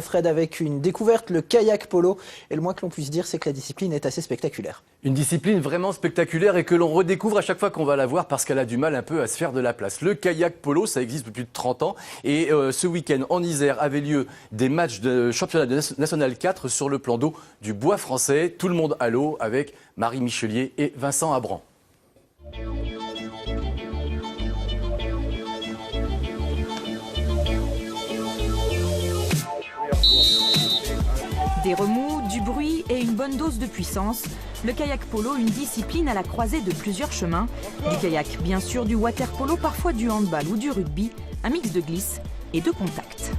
Fred, avec une découverte, le kayak polo. Et le moins que l'on puisse dire, c'est que la discipline est assez spectaculaire. Une discipline vraiment spectaculaire et que l'on redécouvre à chaque fois qu'on va la voir parce qu'elle a du mal un peu à se faire de la place. Le kayak polo, ça existe depuis plus de 30 ans. Et ce week-end, en Isère, avaient lieu des matchs de championnat national 4 sur le plan d'eau du Bois français. Tout le monde à l'eau avec Marie Michelier et Vincent Abran. Des remous, du bruit et une bonne dose de puissance. Le kayak polo, une discipline à la croisée de plusieurs chemins. Du kayak, bien sûr, du water polo, parfois du handball ou du rugby. Un mix de glisse et de contact.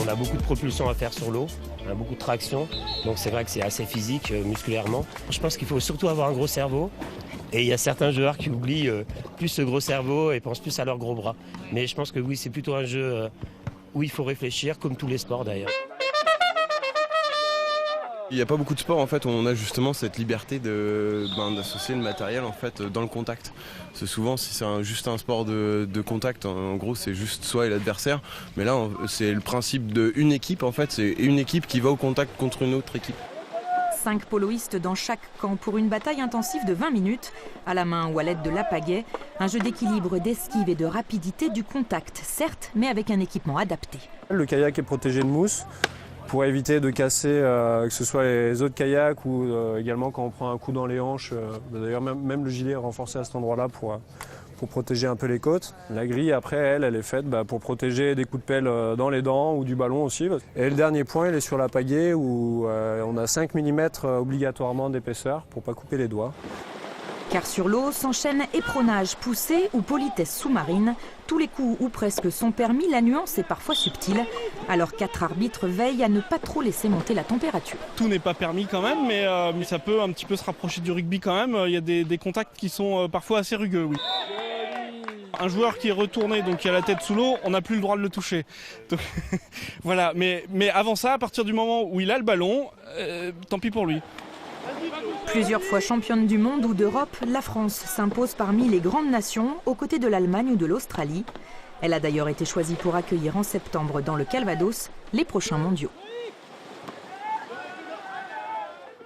On a beaucoup de propulsion à faire sur l'eau, on a beaucoup de traction, donc c'est vrai que c'est assez physique musculairement. Je pense qu'il faut surtout avoir un gros cerveau. Et il y a certains joueurs qui oublient plus ce gros cerveau et pensent plus à leurs gros bras. Mais je pense que oui, c'est plutôt un jeu où il faut réfléchir, comme tous les sports d'ailleurs. Il n'y a pas beaucoup de sports en fait où on a justement cette liberté d'associer le matériel en fait dans le contact. C'est souvent si c'est juste un sport de contact, en gros c'est juste soi et l'adversaire. Mais là c'est le principe d'une équipe en fait, c'est une équipe qui va au contact contre une autre équipe. 5 poloistes dans chaque camp pour une bataille intensive de 20 minutes, à la main ou à l'aide de la pagaie. Un jeu d'équilibre, d'esquive et de rapidité, du contact certes, mais avec un équipement adapté. Le kayak est protégé de mousse pour éviter de casser que ce soit les autres kayaks ou également quand on prend un coup dans les hanches. D'ailleurs même le gilet est renforcé à cet endroit-là pour protéger un peu les côtes. La grille après elle est faite pour protéger des coups de pelle dans les dents ou du ballon aussi. Et le dernier point il est sur la pagaie où on a 5 mm obligatoirement d'épaisseur pour ne pas couper les doigts. Car sur l'eau s'enchaînent éperonnage poussé ou politesse sous-marine. Tous les coups ou presque sont permis, la nuance est parfois subtile. Alors 4 arbitres veillent à ne pas trop laisser monter la température. Tout n'est pas permis quand même, mais ça peut un petit peu se rapprocher du rugby quand même. Il y a des contacts qui sont parfois assez rugueux, oui. Un joueur qui est retourné, donc qui a la tête sous l'eau, on n'a plus le droit de le toucher. Donc, voilà, mais avant ça, à partir du moment où il a le ballon, tant pis pour lui. Plusieurs fois championne du monde ou d'Europe, la France s'impose parmi les grandes nations aux côtés de l'Allemagne ou de l'Australie. Elle a d'ailleurs été choisie pour accueillir en septembre dans le Calvados les prochains mondiaux.